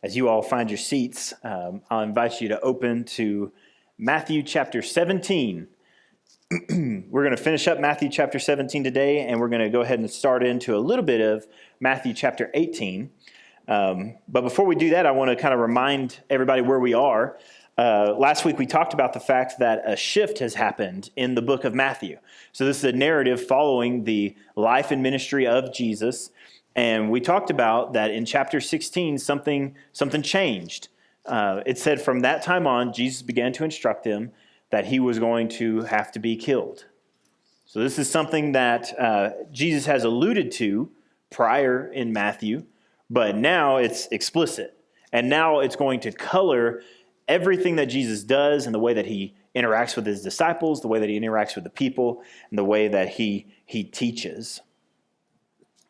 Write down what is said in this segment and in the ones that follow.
As you all find your seats, I'll invite you to open to Matthew chapter 17. We're going to finish up Matthew chapter 17 today, and we're going to go ahead and start into a little bit of Matthew chapter 18. But before we do that, I want to kind of remind everybody where we are. Last week we talked about the fact that a shift has happened in the book of Matthew. So this is a narrative following the life and ministry of Jesus. And we talked about that in chapter 16, something changed. It said from that time on, Jesus began to instruct them that he was going to have to be killed. So this is something that Jesus has alluded to prior in Matthew, but now it's explicit. And now it's going to color everything that Jesus does and the way that he interacts with his disciples, the way that he interacts with the people, and the way that he teaches.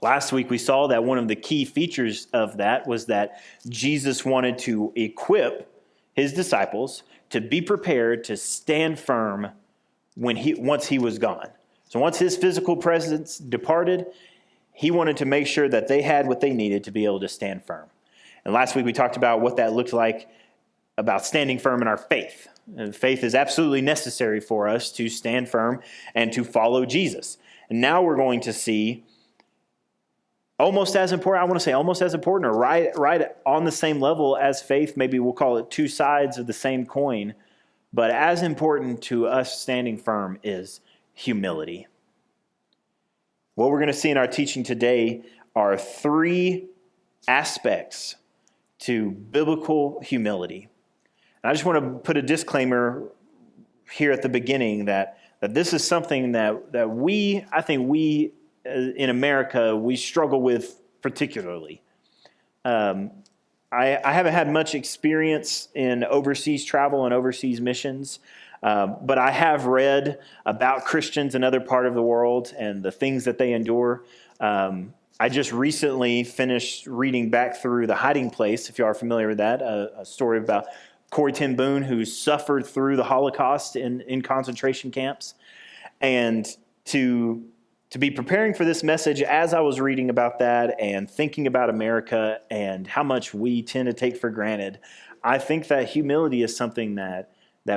Last week, we saw that one of the key features of that was that Jesus wanted to equip his disciples to be prepared to stand firm once he was gone. So once his physical presence departed, he wanted to make sure that they had what they needed to be able to stand firm. And last week, we talked about what that looked like about standing firm in our faith. And faith is absolutely necessary for us to stand firm and to follow Jesus. And now we're going to see almost as important or right on the same level as faith. Maybe we'll call it two sides of the same coin. But as important to us standing firm is humility. What we're going to see in our teaching today are three aspects to biblical humility. And I just want to put a disclaimer here at the beginning that this is something that I think we in America, we struggle with particularly. I haven't had much experience in overseas travel and overseas missions, but I have read about Christians in other part of the world and the things that they endure. I just recently finished reading back through The Hiding Place, if you are familiar with that, a story about Corrie ten Boom, who suffered through the Holocaust in concentration camps. And to be preparing for this message, as I was reading about that and thinking about America and how much we tend to take for granted, I think that humility is something that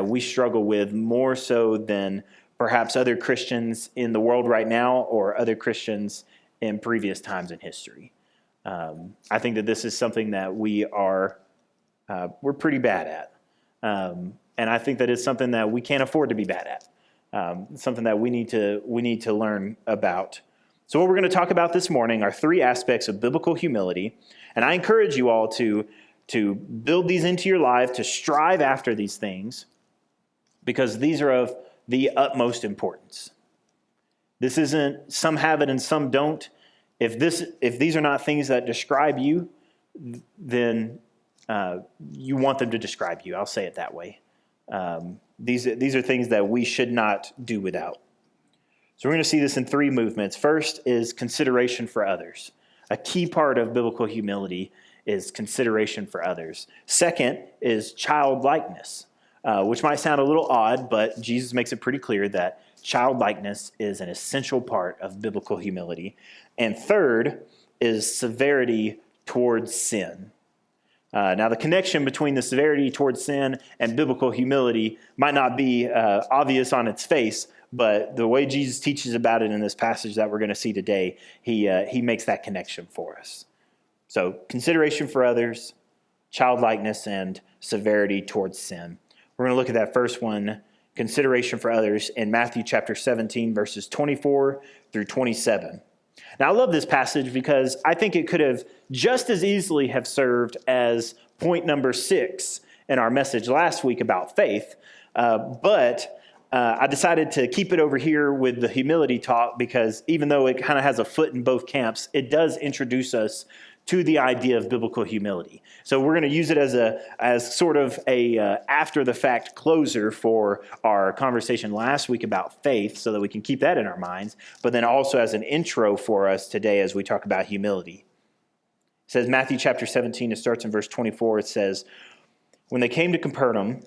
we struggle with more so than perhaps other Christians in the world right now or other Christians in previous times in history. I think that this is something that we're pretty bad at. And I think that it's something that we can't afford to be bad at. Something that we need to learn about. So what we're going to talk about this morning are three aspects of biblical humility, and I encourage you all to build these into your life, to strive after these things, because these are of the utmost importance. This isn't some have it and some don't. If these are not things that describe you, then you want them to describe you. I'll say it that way. These are things that we should not do without. So we're going to see this in three movements. First is consideration for others. A key part of biblical humility is consideration for others. Second is childlikeness, which might sound a little odd, but Jesus makes it pretty clear that childlikeness is an essential part of biblical humility. And third is severity towards sin. Now, the connection between the severity towards sin and biblical humility might not be obvious on its face, but the way Jesus teaches about it in this passage that we're going to see today, he makes that connection for us. So, consideration for others, childlikeness, and severity towards sin. We're going to look at that first one, consideration for others, in Matthew chapter 17, verses 24 through 27. Now, I love this passage because I think it could have just as easily have served as point number 6 in our message last week about faith. But I decided to keep it over here with the humility talk because even though it kind of has a foot in both camps, it does introduce us to the idea of biblical humility. So we're going to use it as sort of a after the fact closer for our conversation last week about faith, so that we can keep that in our minds, but then also as an intro for us today as we talk about humility. It says Matthew chapter 17, it starts in verse 24. It says, "When they came to Capernaum,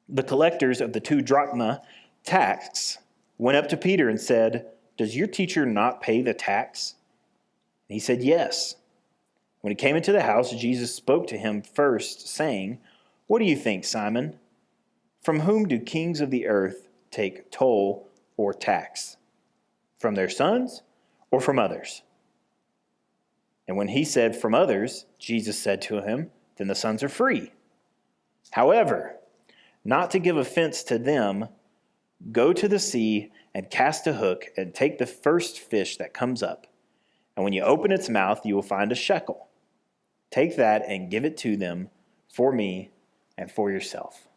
the collectors of the 2 drachma tax went up to Peter and said, 'Does your teacher not pay the tax?' And he said, 'Yes.' When he came into the house, Jesus spoke to him first, saying, "What do you think, Simon? From whom do kings of the earth take toll or tax? From their sons or from others?" And when he said, "From others," Jesus said to him, "Then the sons are free. However, not to give offense to them, go to the sea and cast a hook and take the first fish that comes up. And when you open its mouth, you will find a shekel. Take that and give it to them for me and for yourself."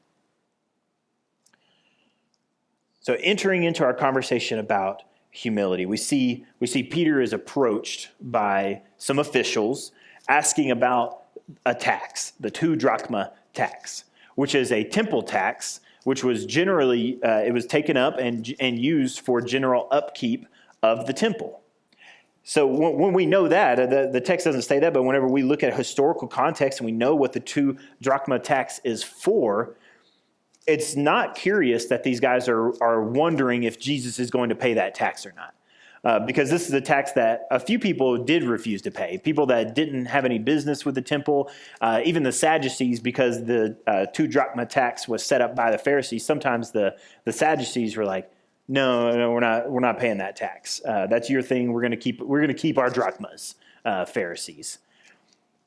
So entering into our conversation about humility, we see Peter is approached by some officials asking about a tax, the 2 drachma tax, which is a temple tax, which was generally, it was taken up and used for general upkeep of the temple. So when we know that, the text doesn't say that, but whenever we look at historical context and we know what the 2 drachma tax is for, it's not curious that these guys are wondering if Jesus is going to pay that tax or not. Because this is a tax that a few people did refuse to pay. People that didn't have any business with the temple, even the Sadducees, because the 2 drachma tax was set up by the Pharisees. Sometimes the Sadducees were like, no, we're not paying that tax. That's your thing. We're going to keep our drachmas, Pharisees.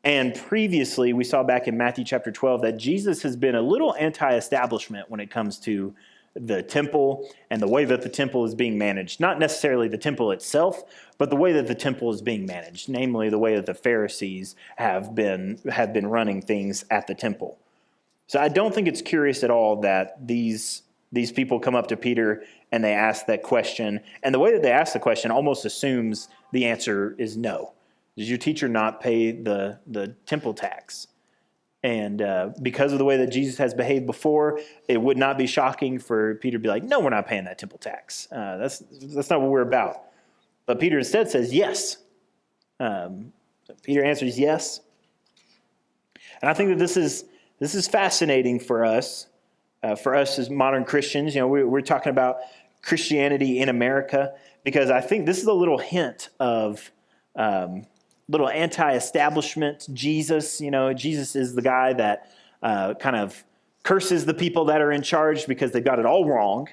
And previously, we saw back in Matthew chapter 12 that Jesus has been a little anti-establishment when it comes to the temple and the way that the temple is being managed. Not necessarily the temple itself, but the way that the temple is being managed, namely the way that the Pharisees have been running things at the temple. So I don't think it's curious at all that these people come up to Peter and they ask that question. And the way that they ask the question almost assumes the answer is no. Does your teacher not pay the temple tax? And because of the way that Jesus has behaved before, it would not be shocking for Peter to be like, no, we're not paying that temple tax. That's not what we're about. But Peter instead says yes. So Peter answers yes. And I think that this is fascinating for us as modern Christians. You know, we're talking about Christianity in America, because I think this is a little hint of little anti-establishment Jesus. You know, Jesus is the guy that kind of curses the people that are in charge because they've got it all wrong.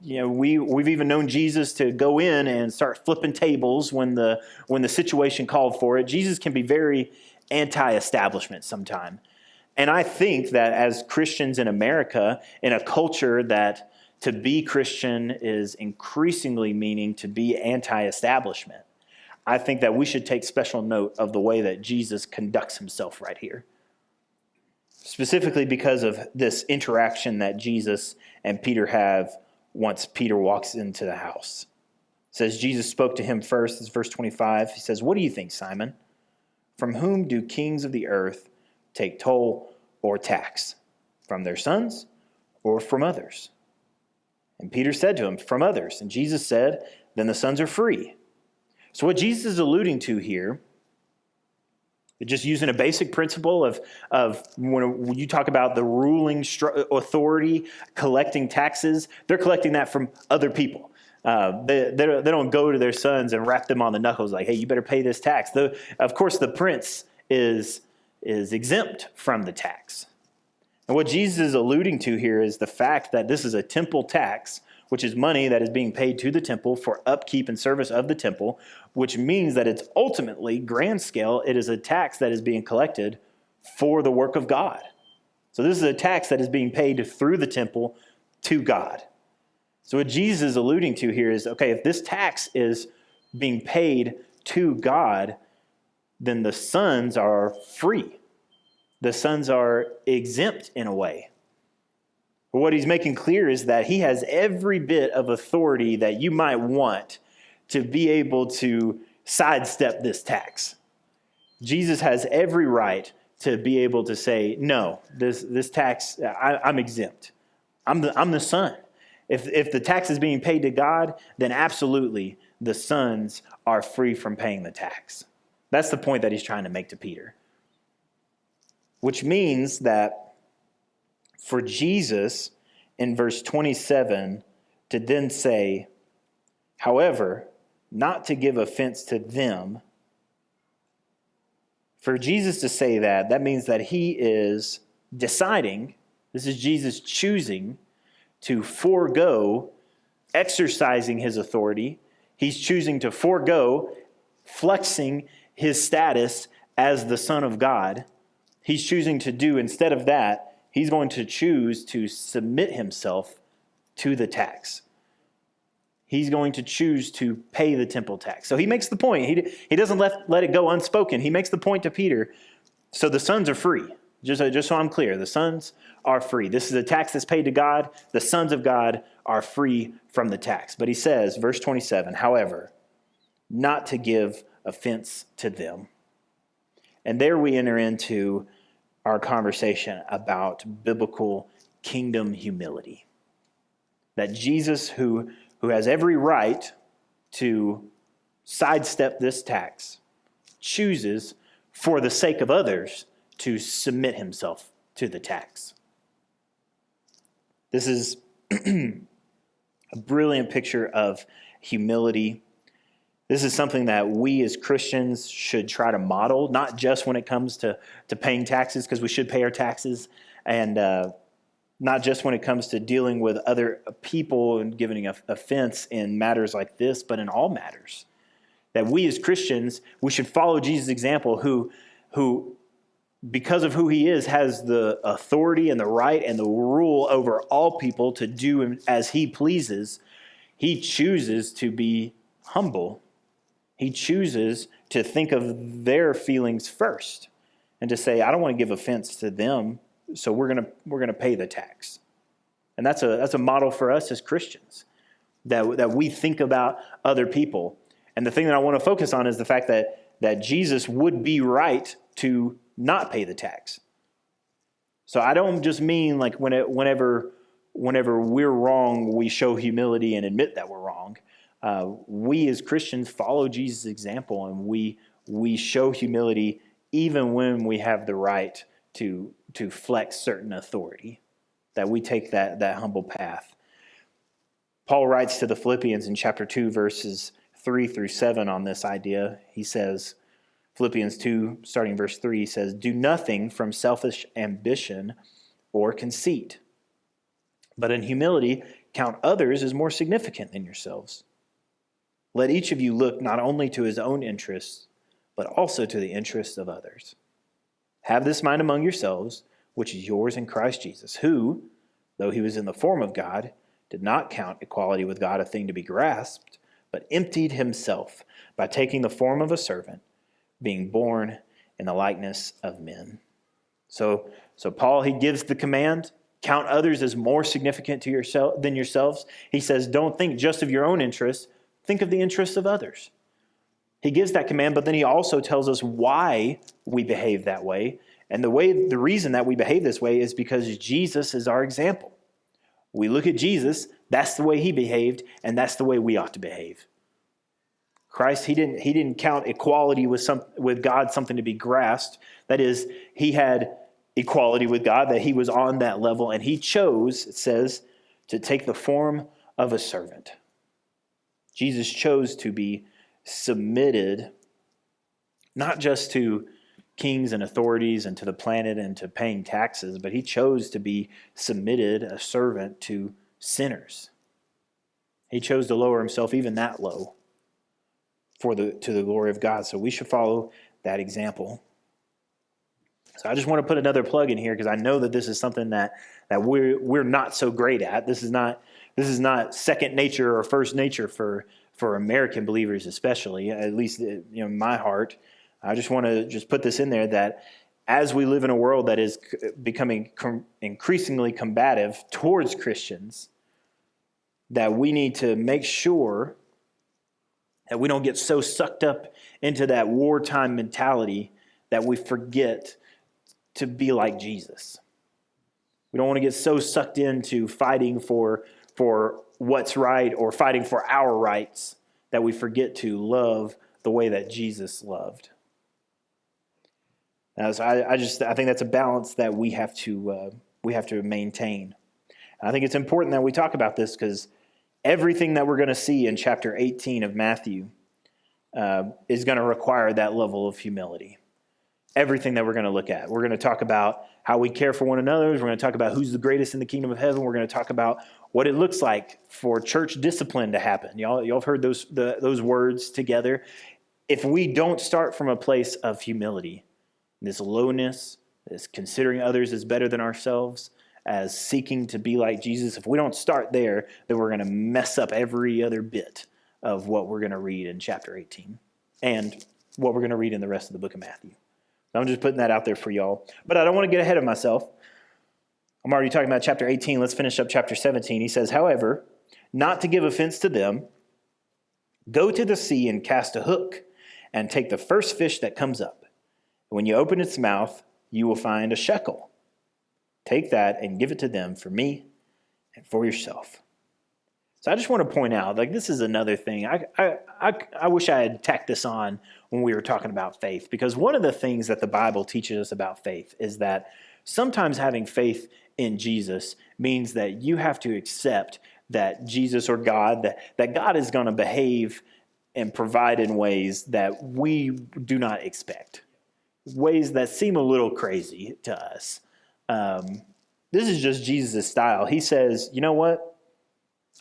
We've even known Jesus to go in and start flipping tables when the situation called for it. Jesus can be very anti-establishment sometimes. And I think that as Christians in America, in a culture that to be Christian is increasingly meaning to be anti-establishment, I think that we should take special note of the way that Jesus conducts himself right here. Specifically because of this interaction that Jesus and Peter have once Peter walks into the house. It says Jesus spoke to him first. This is verse 25. He says, "What do you think, Simon? From whom do kings of the earth take toll or tax? From their sons or from others?" And Peter said to him, "From others." And Jesus said, "Then the sons are free." So what Jesus is alluding to here, just using a basic principle of when you talk about the ruling authority collecting taxes, they're collecting that from other people. They don't go to their sons and rap them on the knuckles like, "Hey, you better pay this tax." Of course, the prince is exempt from the tax. And what Jesus is alluding to here is the fact that this is a temple tax, which is money that is being paid to the temple for upkeep and service of the temple, which means that it's ultimately, grand scale, it is a tax that is being collected for the work of God. So this is a tax that is being paid through the temple to God. So what Jesus is alluding to here is, okay, if this tax is being paid to God, then the sons are free. The sons are exempt in a way. But what he's making clear is that he has every bit of authority that you might want to be able to sidestep this tax. Jesus has every right to be able to say, no, this tax, I'm exempt. I'm the son. If the tax is being paid to God, then absolutely the sons are free from paying the tax. That's the point that he's trying to make to Peter. Which means that for Jesus, in verse 27, to then say, however, not to give offense to them, For Jesus to say that, that means that he is deciding, this is Jesus choosing to forego exercising his authority. He's choosing to forego flexing his status as the Son of God. He's choosing to do, instead of that, he's going to choose to submit himself to the tax. He's going to choose to pay the temple tax. So he makes the point. He doesn't let it go unspoken. He makes the point to Peter. So the sons are free. Just so I'm clear, the sons are free. This is a tax that's paid to God. The sons of God are free from the tax. But he says, verse 27, however, not to give offense to them. And there we enter into our conversation about biblical kingdom humility. That Jesus, who has every right to sidestep this tax, chooses, for the sake of others, to submit himself to the tax. This is a brilliant picture of humility. This is something that we as Christians should try to model, not just when it comes to paying taxes, because we should pay our taxes, and not just when it comes to dealing with other people and giving offense in matters like this, but in all matters. That we as Christians, we should follow Jesus' example, who because of who he is, has the authority and the right and the rule over all people to do as he pleases. He chooses to be humble. He chooses to think of their feelings first and to say, I don't want to give offense to them, so we're gonna pay the tax. And that's a model for us as Christians, that we think about other people. And the thing that I want to focus on is the fact that Jesus would be right to not pay the tax. So I don't just mean like whenever we're wrong, we show humility and admit that we're wrong. We as Christians follow Jesus' example, and we show humility even when we have the right to flex certain authority, that we take that humble path. Paul writes to the Philippians in chapter 2, verses 3 through 7 on this idea. He says, Philippians 2, starting verse 3, says, do nothing from selfish ambition or conceit, but in humility count others as more significant than yourselves. Let each of you look not only to his own interests, but also to the interests of others. Have this mind among yourselves, which is yours in Christ Jesus, who, though he was in the form of God, did not count equality with God a thing to be grasped, but emptied himself by taking the form of a servant, being born in the likeness of men. So Paul, he gives the command, count others as more significant to yourself than yourselves. He says, don't think just of your own interests, think of the interests of others. He gives that command, but then he also tells us why we behave that way. And the reason that we behave this way is because Jesus is our example. We look at Jesus, that's the way he behaved, and that's the way we ought to behave. Christ, he didn't count equality with God something to be grasped. That is, he had equality with God, that he was on that level, and he chose, it says, to take the form of a servant. Jesus chose to be submitted, not just to kings and authorities and to the planet and to paying taxes, but he chose to be submitted, a servant, to sinners. He chose to lower himself even that low to the glory of God. So we should follow that example. So I just want to put another plug in here, because I know that this is something that we're not so great at. This is not second nature or first nature for American believers, especially, at least in my heart. I just want to just put this in there, that as we live in a world that is becoming increasingly combative towards Christians, that we need to make sure that we don't get so sucked up into that wartime mentality that we forget to be like Jesus. We don't want to get so sucked into fighting for what's right or fighting for our rights that we forget to love the way that Jesus loved. Now, so I think that's a balance that we have to maintain. And I think it's important that we talk about this, because everything that we're going to see in chapter 18 of Matthew is going to require that level of humility. everything that we're going to look at. We're going to talk about how we care for one another. We're going to talk about who's the greatest in the kingdom of heaven. We're going to talk about what it looks like for church discipline to happen. Y'all have heard those words together. If we don't start from a place of humility, this lowness, this considering others as better than ourselves, as seeking to be like Jesus, if we don't start there, then we're going to mess up every other bit of what we're going to read in chapter 18 and what we're going to read in the rest of the book of Matthew. I'm just putting that out there for y'all. But I don't want to get ahead of myself. I'm already talking about chapter 18. Let's finish up chapter 17. He says, however, not to give offense to them, go to the sea and cast a hook and take the first fish that comes up. When you open its mouth, you will find a shekel. Take that and give it to them for me and for yourself. So I just want to point out, this is another thing. I wish I had tacked this on when we were talking about faith, because one of the things that the Bible teaches us about faith is that sometimes having faith in Jesus means that you have to accept that Jesus or God, that God is going to behave and provide in ways that we do not expect, ways that seem a little crazy to us. This is just Jesus' style. He says, you know what?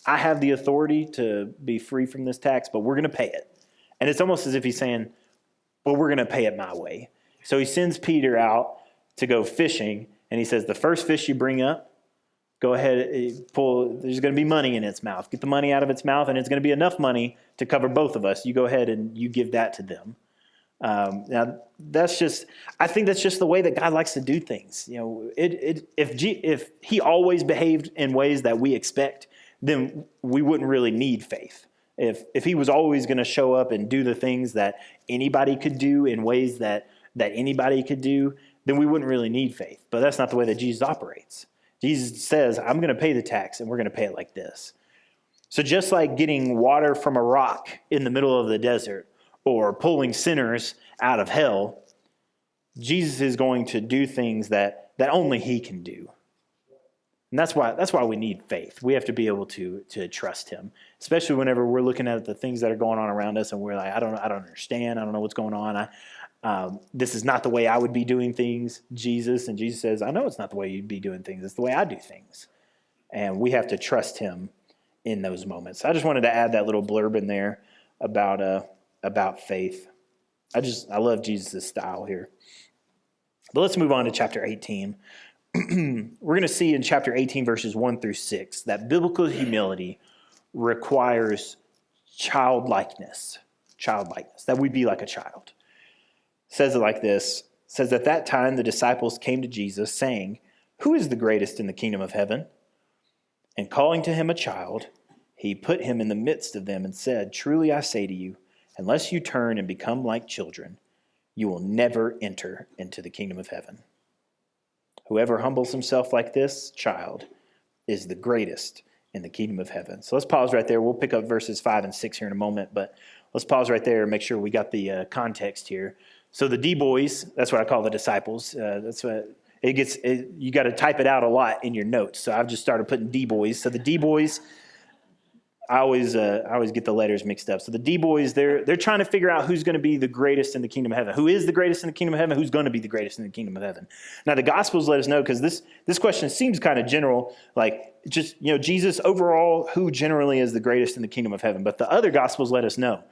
I have the authority to be free from this tax, but we're going to pay it. And it's almost as if he's saying, well, we're going to pay it my way. So he sends Peter out to go fishing, and he says, the first fish you bring up, go ahead, there's going to be money in its mouth. Get the money out of its mouth, and it's going to be enough money to cover both of us. You go ahead and you give that to them. Now, I think that's just the way that God likes to do things. If he always behaved in ways that we expect, then we wouldn't really need faith. If he was always going to show up and do the things that anybody could do in ways that anybody could do, then we wouldn't really need faith. But that's not the way that Jesus operates. Jesus says, I'm going to pay the tax, and we're going to pay it like this. So just like getting water from a rock in the middle of the desert or pulling sinners out of hell, Jesus is going to do things that only he can do. And that's why we need faith. We have to be able to trust him, especially whenever we're looking at the things that are going on around us and we're like, I don't understand. I don't know what's going on. This is not the way I would be doing things, Jesus. And Jesus says, I know it's not the way you'd be doing things. It's the way I do things. And we have to trust him in those moments. I just wanted to add that little blurb in there about faith. I love Jesus' style here. But let's move on to chapter 18. We're going to see in chapter 18, verses 1 through 6, that biblical humility requires childlikeness, that we be like a child. It says it like this. It says, at that time the disciples came to Jesus, saying, who is the greatest in the kingdom of heaven? And calling to him a child, he put him in the midst of them and said, truly I say to you, unless you turn and become like children, you will never enter into the kingdom of heaven. Whoever humbles himself like this child is the greatest in the kingdom of heaven. So let's pause right there. We'll pick up verses 5 and 6 here in a moment, but let's pause right there and make sure we got the context here. So the D-boys, that's what I call the disciples. That's what you got to type it out a lot in your notes. So I've just started putting D-boys. So the D-boys, I always get the letters mixed up. So the D-boys, they're trying to figure out who's going to be the greatest in the kingdom of heaven. Who is the greatest in the kingdom of heaven? Who's going to be the greatest in the kingdom of heaven? Now the Gospels let us know, because this question seems kind of general, like just, Jesus overall, who generally is the greatest in the kingdom of heaven? But the other Gospels let us know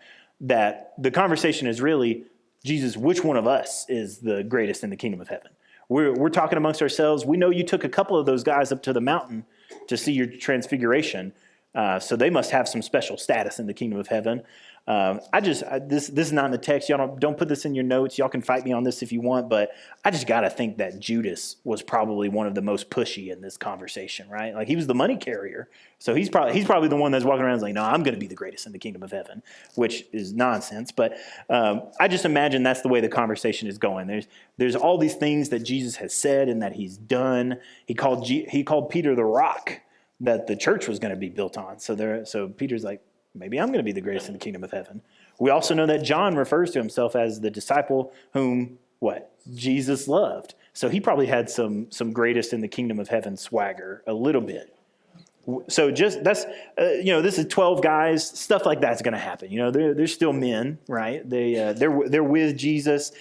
that the conversation is really, Jesus, which one of us is the greatest in the kingdom of heaven? We're talking amongst ourselves. We know you took a couple of those guys up to the mountain to see your transfiguration. So they must have some special status in the kingdom of heaven. This is not in the text. Y'all don't put this in your notes. Y'all can fight me on this if you want, but I just got to think that Judas was probably one of the most pushy in this conversation, right? Like, he was the money carrier. So he's probably the one that's walking around like, no, I'm going to be the greatest in the kingdom of heaven, which is nonsense. But I just imagine that's the way the conversation is going. There's all these things that Jesus has said and that he's done. He called Peter the rock that the church was going to be built on. So Peter's like, maybe I'm going to be the greatest in the kingdom of heaven. We also know that John refers to himself as the disciple whom, Jesus loved. So he probably had some greatest in the kingdom of heaven swagger a little bit. So this is 12 guys. Stuff like that's going to happen. They're still men, right? They're with Jesus.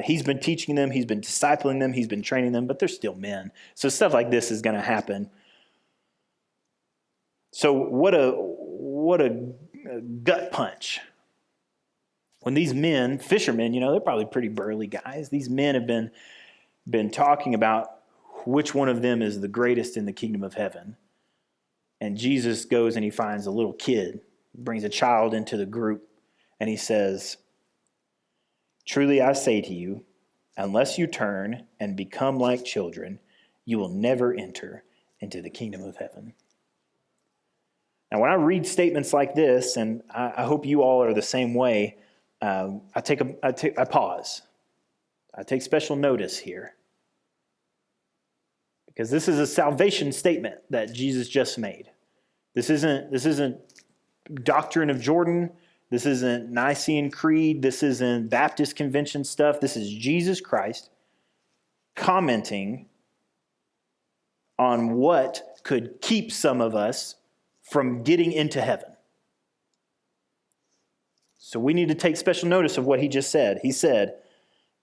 He's been teaching them. He's been discipling them. He's been training them, but they're still men. So stuff like this is going to happen. So what a gut punch. When these men, fishermen, they're probably pretty burly guys. These men have been talking about which one of them is the greatest in the kingdom of heaven. And Jesus goes and he finds a little kid, brings a child into the group, and he says, "Truly I say to you, unless you turn and become like children, you will never enter into the kingdom of heaven." Now, when I read statements like this, and I hope you all are the same way, I pause. I take special notice here. Because this is a salvation statement that Jesus just made. This isn't Doctrine of Jordan. This isn't Nicene Creed. This isn't Baptist Convention stuff. This is Jesus Christ commenting on what could keep some of us from getting into heaven. So we need to take special notice of what he just said. He said,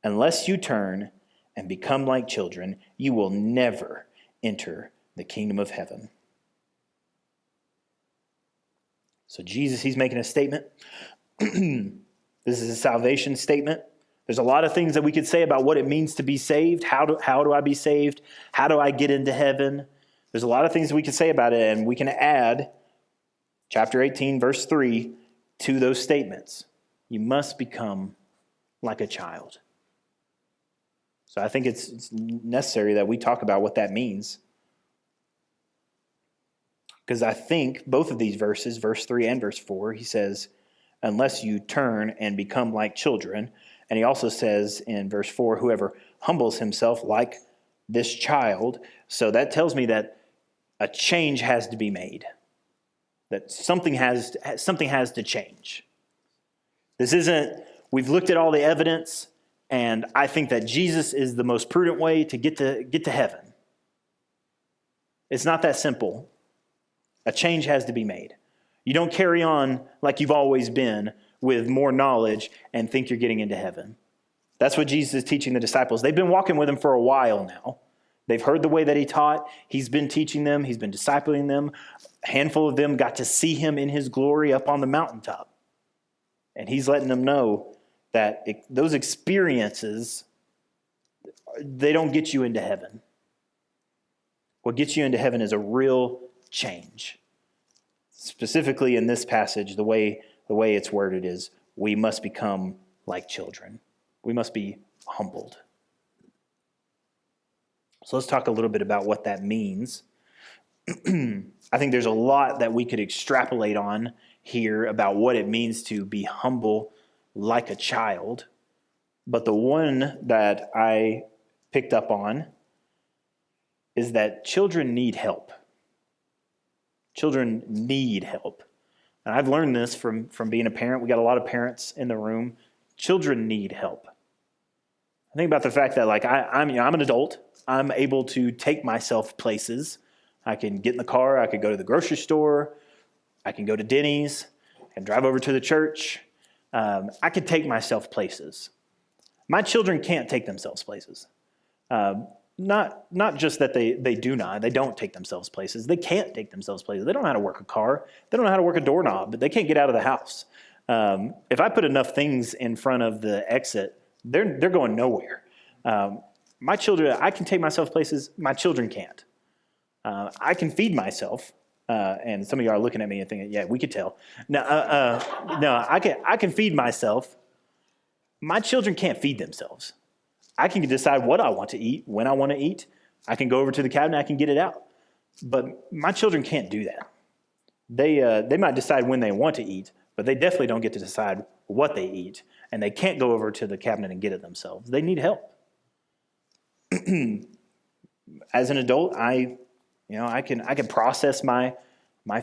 "Unless you turn and become like children, you will never enter the kingdom of heaven." So Jesus, he's making a statement. This is a salvation statement. There's a lot of things that we could say about what it means to be saved. How do I be saved? How do I get into heaven? There's a lot of things that we can say about it, and we can add chapter 18, verse 3, to those statements. You must become like a child. So I think it's necessary that we talk about what that means. Because I think both of these verses, verse 3 and verse 4, he says, "Unless you turn and become like children." And he also says in verse 4, "Whoever humbles himself like this child." So that tells me that a change has to be made. That something has to change. This isn't, we've looked at all the evidence, and I think that Jesus is the most prudent way to get to heaven. It's not that simple. A change has to be made. You don't carry on like you've always been with more knowledge and think you're getting into heaven. That's what Jesus is teaching the disciples. They've been walking with him for a while now. They've heard the way that he taught. He's been teaching them. He's been discipling them. A handful of them got to see him in his glory up on the mountaintop. And he's letting them know that those experiences, they don't get you into heaven. What gets you into heaven is a real change. Specifically in this passage, the way it's worded is, we must become like children. We must be humbled. So let's talk a little bit about what that means. I think there's a lot that we could extrapolate on here about what it means to be humble like a child. But the one that I picked up on is that children need help. Children need help. And I've learned this from being a parent. We got a lot of parents in the room. Children need help. I think about the fact that I'm an adult. I'm able to take myself places. I can get in the car. I could go to the grocery store. I can go to Denny's. I can drive over to the church. I could take myself places. My children can't take themselves places. Not just that they don't take themselves places. They can't take themselves places. They don't know how to work a car. They don't know how to work a doorknob, but they can't get out of the house. If I put enough things in front of the exit, they're going nowhere. My children, I can take myself places. My children can't. I can feed myself. And some of you are looking at me and thinking, yeah, we could tell. No, I can feed myself. My children can't feed themselves. I can decide what I want to eat, when I want to eat. I can go over to the cabinet, I can get it out. But my children can't do that. They might decide when they want to eat, but they definitely don't get to decide what they eat. And they can't go over to the cabinet and get it themselves. They need help. As an adult, I can process my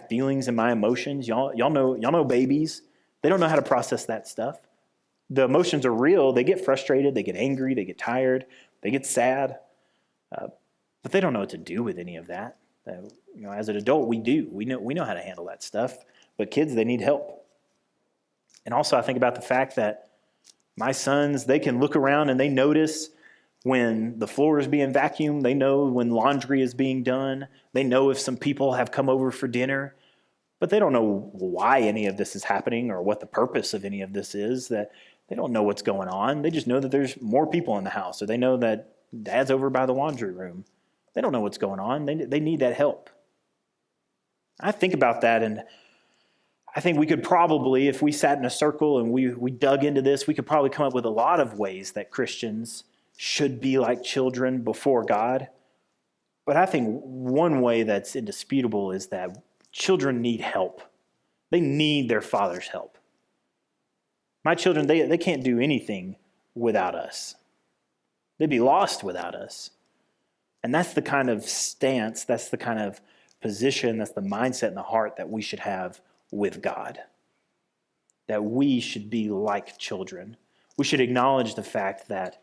feelings and my emotions. Y'all know babies. They don't know how to process that stuff. The emotions are real. They get frustrated. They get angry. They get tired. They get sad. But they don't know what to do with any of that. As an adult, we do. We know how to handle that stuff. But kids, they need help. And also, I think about the fact that My sons, they can look around and they notice when the floor is being vacuumed. They know when laundry is being done. They know if some people have come over for dinner. But they don't know why any of this is happening or what the purpose of any of this is. That they don't know what's going on. They just know that there's more people in the house, or they know that Dad's over by the laundry room. They don't know what's going on. They need that help. I think about that, and I think we could probably, if we sat in a circle and we dug into this, we could probably come up with a lot of ways that Christians should be like children before God. But I think one way that's indisputable is that children need help. They need their father's help. My children, they can't do anything without us. They'd be lost without us. And that's the kind of stance, that's the kind of position, that's the mindset and the heart that we should have with God. That we should be like children. We should acknowledge the fact that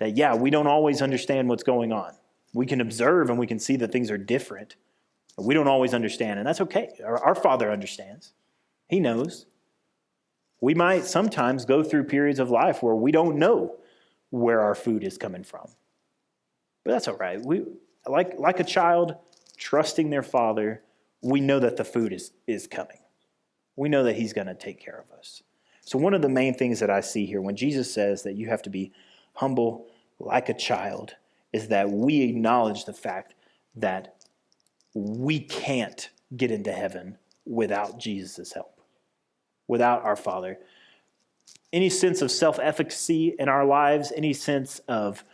yeah, we don't always understand what's going on. We can observe and we can see that things are different. But we don't always understand, and that's okay. Our Father understands. He knows. We might sometimes go through periods of life where we don't know where our food is coming from. But that's all right. We, like a child trusting their father, we know that the food is coming. We know that he's going to take care of us. So one of the main things that I see here when Jesus says that you have to be humble like a child is that we acknowledge the fact that we can't get into heaven without Jesus' help, without our Father. Any sense of self-efficacy in our lives, any sense of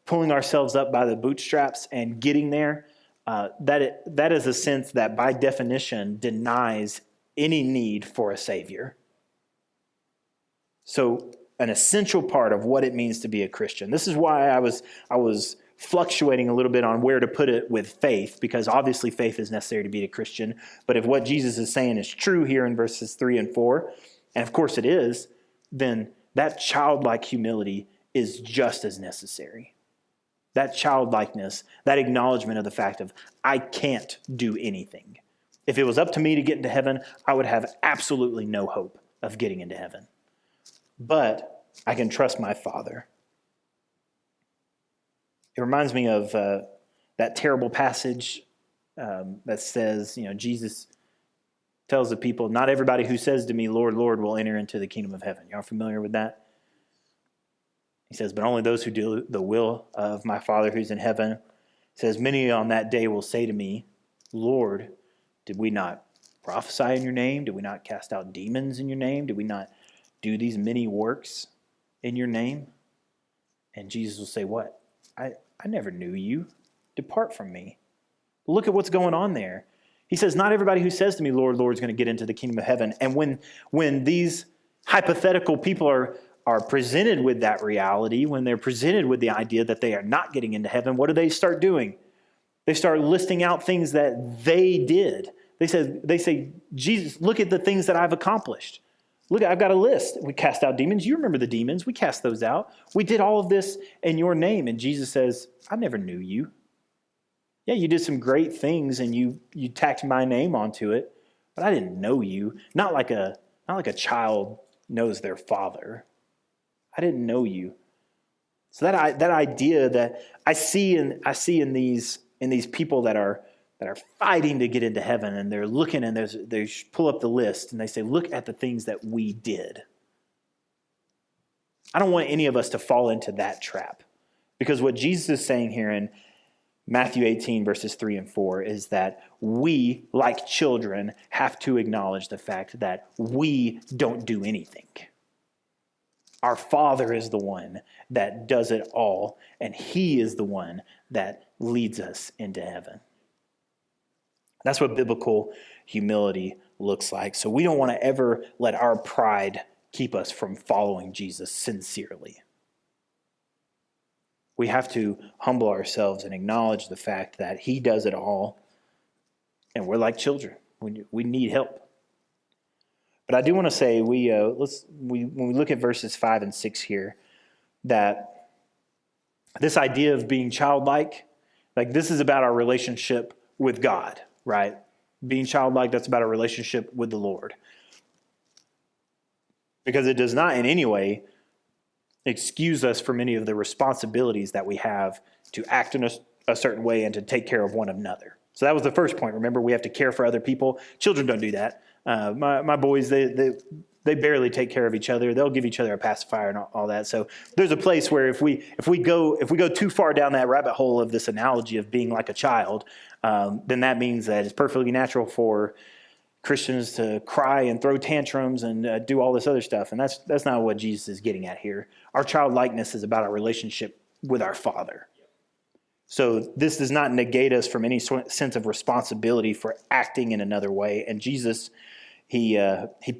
pulling ourselves up by the bootstraps and getting there, that is a sense that by definition denies any need for a Savior. So an essential part of what it means to be a Christian. This is why I was fluctuating a little bit on where to put it with faith, because obviously faith is necessary to be a Christian. But if what Jesus is saying is true here in verses 3 and 4, and of course it is, then that childlike humility is just as necessary. That childlikeness, that acknowledgement of the fact of, I can't do anything. If it was up to me to get into heaven, I would have absolutely no hope of getting into heaven. But I can trust my Father. It reminds me of that terrible passage that says, Jesus tells the people, not everybody who says to me, Lord, Lord, will enter into the kingdom of heaven. Y'all familiar with that? He says, but only those who do the will of my Father who's in heaven. He says, many on that day will say to me, Lord, did we not prophesy in your name? Did we not cast out demons in your name? Did we not do these many works in your name? And Jesus will say, what? I never knew you. Depart from me. Look at what's going on there. He says, not everybody who says to me, Lord, Lord, is going to get into the kingdom of heaven. And when these hypothetical people are presented with that reality, when they're presented with the idea that they are not getting into heaven, what do they start doing? They start listing out things that they did. They say, Jesus, look at the things that I've accomplished. Look, I've got a list. We cast out demons. You remember the demons. We cast those out. We did all of this in your name. And Jesus says, I never knew you. Yeah, you did some great things and you tacked my name onto it, but I didn't know you. Not like a child knows their father. I didn't know you. So that idea that I see in these people that are fighting to get into heaven, and they're looking and they pull up the list and they say, look at the things that we did. I don't want any of us to fall into that trap, because what Jesus is saying here in Matthew 18 verses 3 and 4 is that we, like children, have to acknowledge the fact that we don't do anything. Our Father is the one that does it all, and He is the one that leads us into heaven. That's what biblical humility looks like. So we don't want to ever let our pride keep us from following Jesus sincerely. We have to humble ourselves and acknowledge the fact that He does it all, and we're like children. We need help. But I do want to say, when we look at verses 5 and 6 here, that this idea of being childlike, like this is about our relationship with God, right? Being childlike, that's about our relationship with the Lord. Because it does not in any way excuse us from any of the responsibilities that we have to act in a certain way and to take care of one another. So that was the first point. Remember, we have to care for other people. Children don't do that. My boys, they barely take care of each other. They'll give each other a pacifier and all that. So there's a place where if we go too far down that rabbit hole of this analogy of being like a child, then that means that it's perfectly natural for Christians to cry and throw tantrums and do all this other stuff. And that's not what Jesus is getting at here. Our childlikeness is about our relationship with our Father. So this does not negate us from any sense of responsibility for acting in another way. And Jesus, he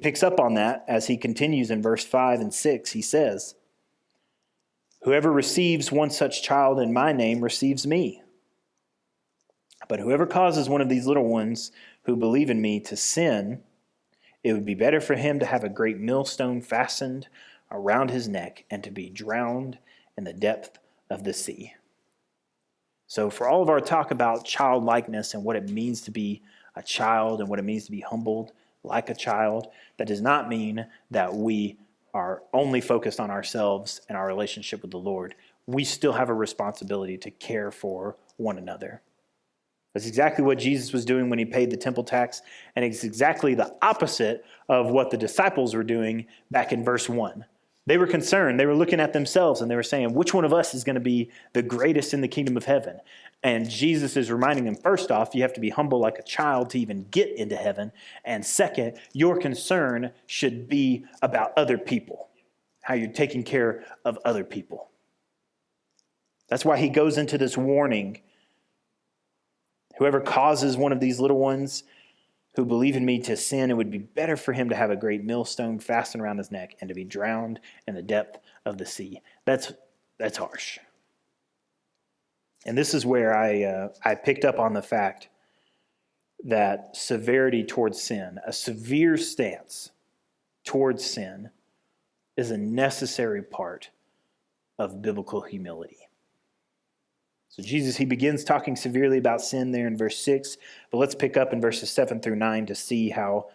picks up on that as he continues in verse 5 and 6. He says, "Whoever receives one such child in my name receives me. But whoever causes one of these little ones who believe in me to sin, it would be better for him to have a great millstone fastened around his neck and to be drowned in the depth of the sea." So for all of our talk about childlikeness and what it means to be a child and what it means to be humbled like a child, that does not mean that we are only focused on ourselves and our relationship with the Lord. We still have a responsibility to care for one another. That's exactly what Jesus was doing when he paid the temple tax, and it's exactly the opposite of what the disciples were doing back in verse 1. They were concerned. They were looking at themselves, and they were saying, which one of us is going to be the greatest in the kingdom of heaven? And Jesus is reminding them, first off, you have to be humble like a child to even get into heaven. And second, your concern should be about other people, how you're taking care of other people. That's why he goes into this warning. Whoever causes one of these little ones who believe in me to sin, it would be better for him to have a great millstone fastened around his neck and to be drowned in the depth of the sea. That's harsh. And this is where I picked up on the fact that severity towards sin, a severe stance towards sin, is a necessary part of biblical humility. So Jesus, he begins talking severely about sin there in verse 6, but let's pick up in verses 7 through 9 to see how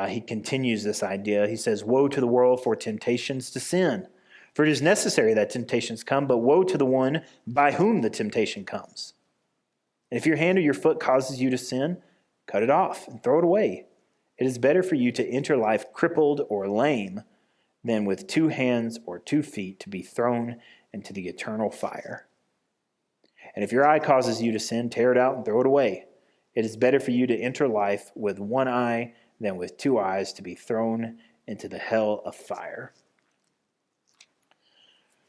he continues this idea. He says, "Woe to the world for temptations to sin, for it is necessary that temptations come, but woe to the one by whom the temptation comes. And if your hand or your foot causes you to sin, cut it off and throw it away. It is better for you to enter life crippled or lame than with 2 hands or 2 feet to be thrown into the eternal fire. And if your eye causes you to sin, tear it out and throw it away. It is better for you to enter life with 1 eye than with 2 eyes to be thrown into the hell of fire."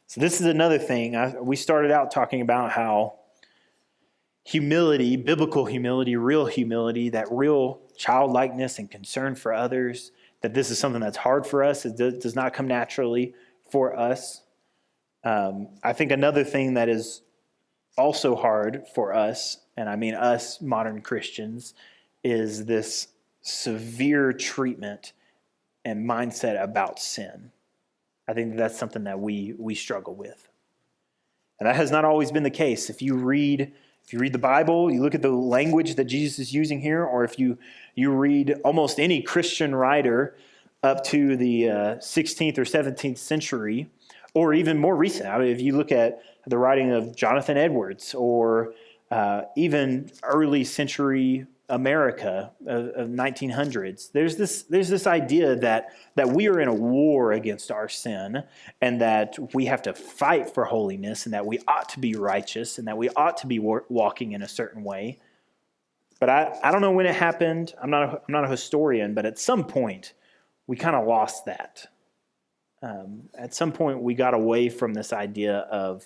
So this is another thing. We started out talking about how humility, biblical humility, real humility, that real childlikeness and concern for others, that this is something that's hard for us. It does not come naturally for us. I think another thing that is also hard for us, and I mean us modern Christians, is this severe treatment and mindset about sin. I think that's something that we struggle with. And that has not always been the case. If you read the Bible, you look at the language that Jesus is using here, or if you read almost any Christian writer up to the 16th or 17th century, or even more recent. I mean, if you look at the writing of Jonathan Edwards, or even early century America of 1900s, there's this idea that we are in a war against our sin, and that we have to fight for holiness, and that we ought to be righteous, and that we ought to be walking in a certain way. But I don't know when it happened. I'm not a historian, but at some point we kind of lost that. At some point we got away from this idea of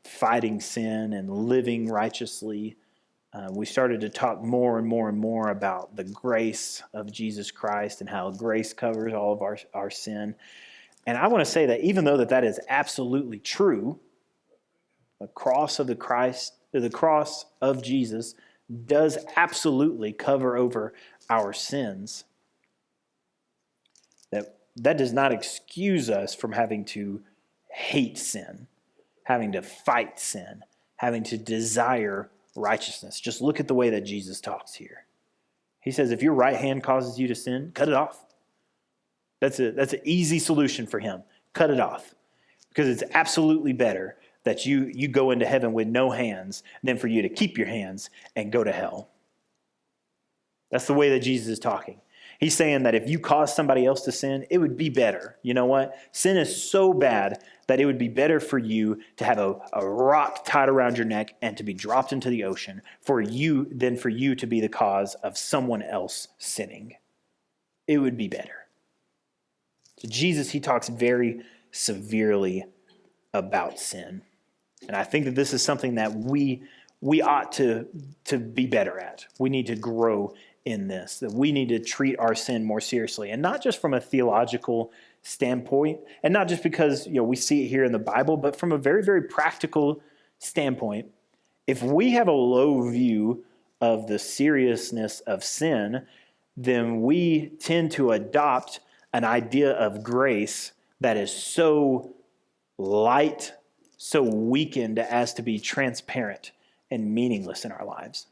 fighting sin and living righteously. We started to talk more and more and more about the grace of Jesus Christ and how grace covers all of our sin. And I want to say that even though that is absolutely true, the cross of Jesus does absolutely cover over our sins, that does not excuse us from having to hate sin, having to fight sin, having to desire righteousness. Just look at the way that Jesus talks here. He says, if your right hand causes you to sin, cut it off. That's an easy solution for him. Cut it off. Because it's absolutely better that you go into heaven with no hands than for you to keep your hands and go to hell. That's the way that Jesus is talking. He's saying that if you cause somebody else to sin, it would be better. You know what? Sin is so bad that it would be better for you to have a rock tied around your neck and to be dropped into the ocean than for you to be the cause of someone else sinning. It would be better. So Jesus, he talks very severely about sin. And I think that this is something that we ought to be better at. We need to grow in this, that we need to treat our sin more seriously, and not just from a theological standpoint, and not just because we see it here in the Bible, but from a very, very practical standpoint. If we have a low view of the seriousness of sin, then we tend to adopt an idea of grace that is so light, so weakened as to be transparent and meaningless in our lives.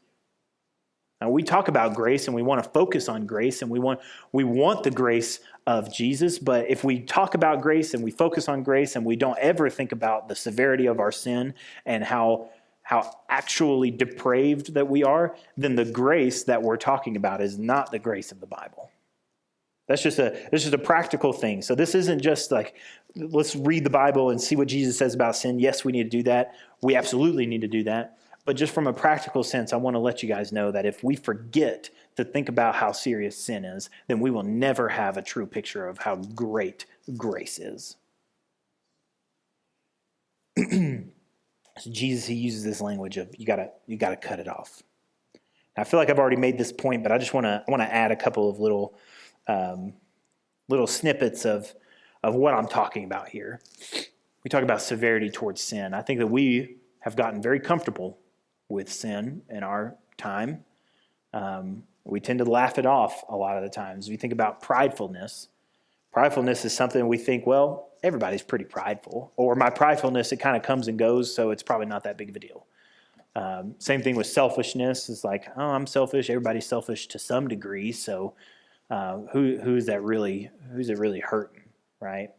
Now, we talk about grace and we want to focus on grace and we want the grace of Jesus, but if we talk about grace and we focus on grace and we don't ever think about the severity of our sin and how actually depraved that we are, then the grace that we're talking about is not the grace of the Bible. That's just a practical thing. So this isn't just like, let's read the Bible and see what Jesus says about sin. Yes, we need to do that. We absolutely need to do that. But just from a practical sense, I want to let you guys know that if we forget to think about how serious sin is, then we will never have a true picture of how great grace is. So Jesus, he uses this language of you gotta cut it off. I feel like I've already made this point, but I just want to add a couple of little snippets of what I'm talking about here. We talk about severity towards sin. I think that we have gotten very comfortable with sin in our time. We tend to laugh it off a lot of the times. We think about pridefulness. Pridefulness is something we think, well, everybody's pretty prideful. Or my pridefulness, it kind of comes and goes, so it's probably not that big of a deal. Same thing with selfishness. It's like, oh, I'm selfish. Everybody's selfish to some degree, so who's it really hurting, right?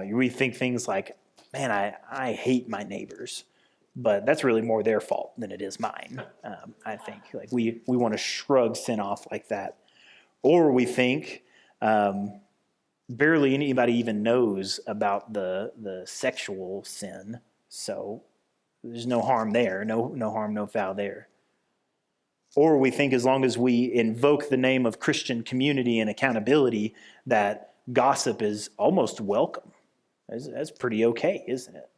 We think things like, man, I hate my neighbors. But that's really more their fault than it is mine, I think. Like we want to shrug sin off like that. Or we think barely anybody even knows about the sexual sin, so there's no harm there, no harm, no foul there. Or we think as long as we invoke the name of Christian community and accountability, that gossip is almost welcome. That's pretty okay, isn't it?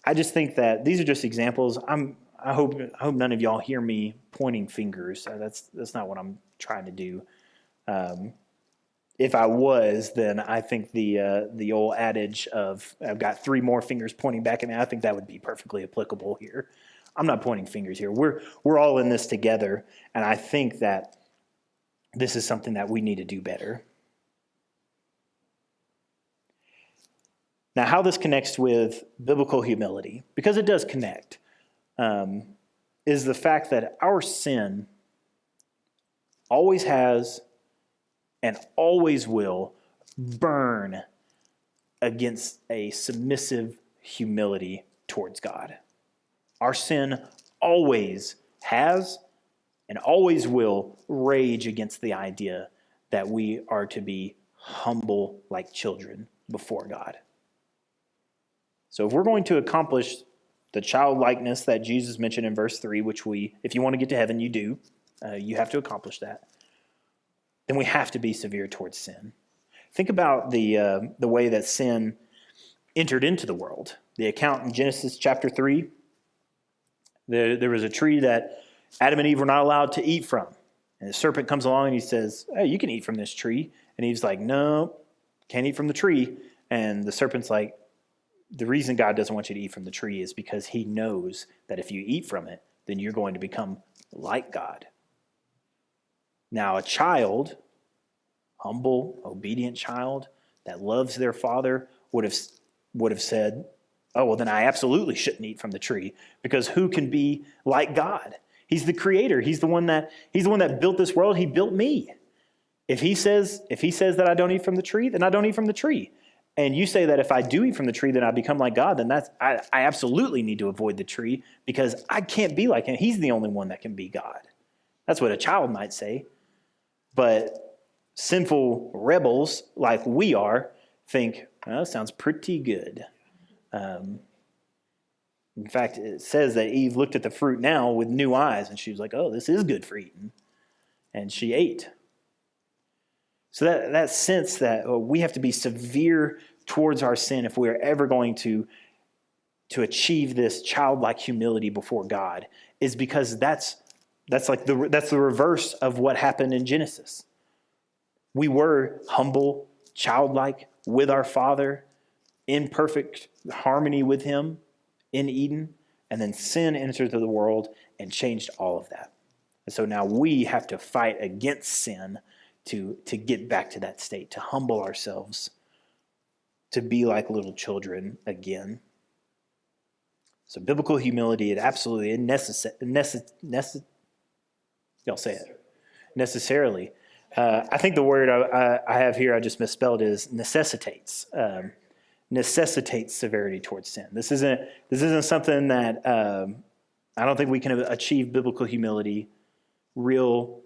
I just think that these are just examples. I hope none of y'all hear me pointing fingers. That's not what I'm trying to do. If I was, then I think the old adage of I've got three more fingers pointing back at me, I think that would be perfectly applicable here. I'm not pointing fingers here. We're all in this together, and I think that this is something that we need to do better. Now, how this connects with biblical humility, because it does connect, is the fact that our sin always has and always will burn against a submissive humility towards God. Our sin always has and always will rage against the idea that we are to be humble like children before God. So if we're going to accomplish the childlikeness that Jesus mentioned in verse 3, which if you want to get to heaven, you do. You have to accomplish that. Then we have to be severe towards sin. Think about the way that sin entered into the world. The account in Genesis chapter 3, there was a tree that Adam and Eve were not allowed to eat from. And the serpent comes along and he says, hey, you can eat from this tree. And Eve's like, no, can't eat from the tree. And the serpent's like, the reason God doesn't want you to eat from the tree is because he knows that if you eat from it, then you're going to become like God. Now, a child, humble, obedient child that loves their father would have said, oh, well, then I absolutely shouldn't eat from the tree, because who can be like God? He's the creator. He's the one that built this world. He built me. If he says that I don't eat from the tree, then I don't eat from the tree. And you say that if I do eat from the tree, then I become like God, then I absolutely need to avoid the tree because I can't be like him. He's the only one that can be God. That's what a child might say. But sinful rebels like we are think, well, that sounds pretty good. In fact, it says that Eve looked at the fruit now with new eyes, and she was like, oh, this is good for eating. And she ate. So that sense that we have to be severe towards our sin if we are ever going to achieve this childlike humility before God is because that's the reverse of what happened in Genesis. We were humble, childlike with our Father, in perfect harmony with him in Eden, and then sin entered the world and changed all of that. And so now we have to fight against sin to get back to that state, to humble ourselves, to be like little children again. So biblical humility, it absolutely y'all say it. Necessarily. I think the word I have here, I just misspelled, is necessitates. Necessitates severity towards sin. This isn't something that I don't think we can achieve biblical humility, real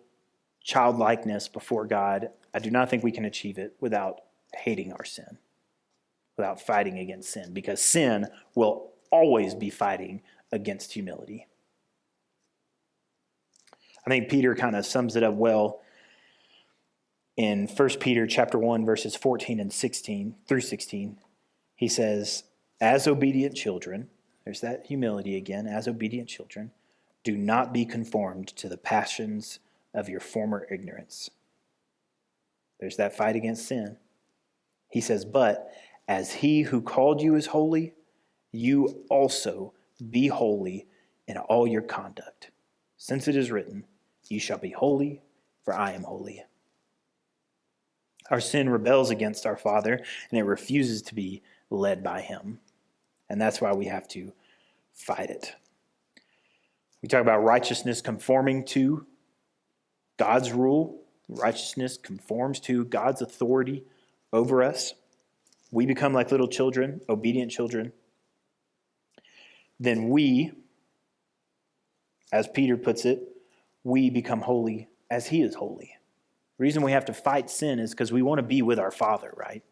childlikeness before God. I do not think we can achieve it without hating our sin, without fighting against sin, because sin will always be fighting against humility. I think Peter kind of sums it up well in 1 Peter chapter 1, verses 14 and 16 through 16. He says, as obedient children, there's that humility again, as obedient children, do not be conformed to the passions of your former ignorance. There's that fight against sin. He says, but as he who called you is holy, you also be holy in all your conduct. Since it is written, you shall be holy, for I am holy. Our sin rebels against our Father, and it refuses to be led by him. And that's why we have to fight it. We talk about righteousness conforming to God's rule. Righteousness conforms to God's authority over us. We become like little children, obedient children. Then we, as Peter puts it, we become holy as he is holy. The reason we have to fight sin is because we want to be with our Father, right?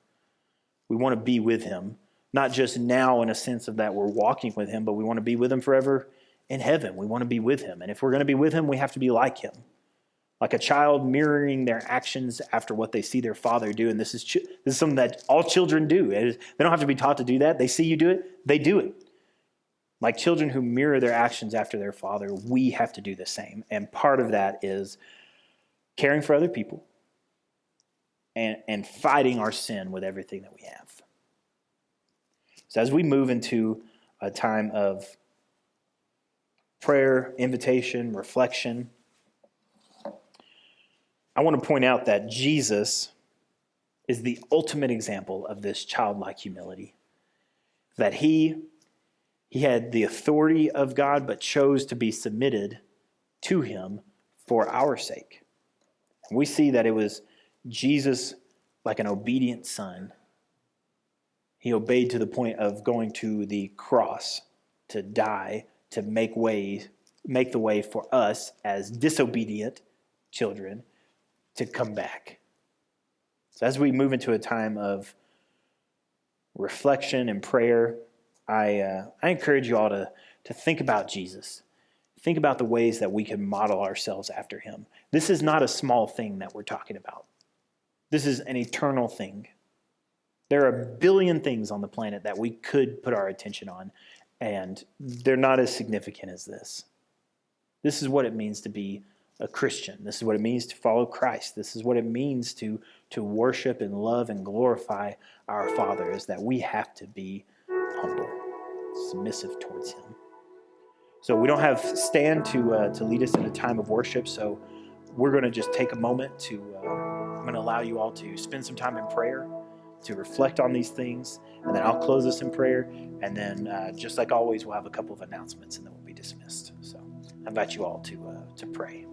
We want to be with him, not just now in a sense of that we're walking with him, but we want to be with him forever in heaven. We want to be with him. And if we're going to be with him, we have to be like him. Like a child mirroring their actions after what they see their father do. And this is something that all children do. They don't have to be taught to do that. They see you do it, they do it. Like children who mirror their actions after their father, we have to do the same. And part of that is caring for other people and fighting our sin with everything that we have. So as we move into a time of prayer, invitation, reflection, I want to point out that Jesus is the ultimate example of this childlike humility. That he had the authority of God, but chose to be submitted to him for our sake. And we see that it was Jesus, like an obedient son. He obeyed to the point of going to the cross to die, to make the way for us as disobedient children to come back. So as we move into a time of reflection and prayer, I encourage you all to think about Jesus. Think about the ways that we can model ourselves after him. This is not a small thing that we're talking about. This is an eternal thing. There are a billion things on the planet that we could put our attention on, and they're not as significant as this. This is what it means to be a Christian. This is what it means to follow Christ. This is what it means to worship and love and glorify our Father, is that we have to be humble, submissive towards him. So we don't have Stan to lead us in a time of worship, so we're going to just take a moment I'm going to allow you all to spend some time in prayer, to reflect on these things, and then I'll close us in prayer, and then just like always, we'll have a couple of announcements, and then we'll be dismissed. So I invite you all to pray.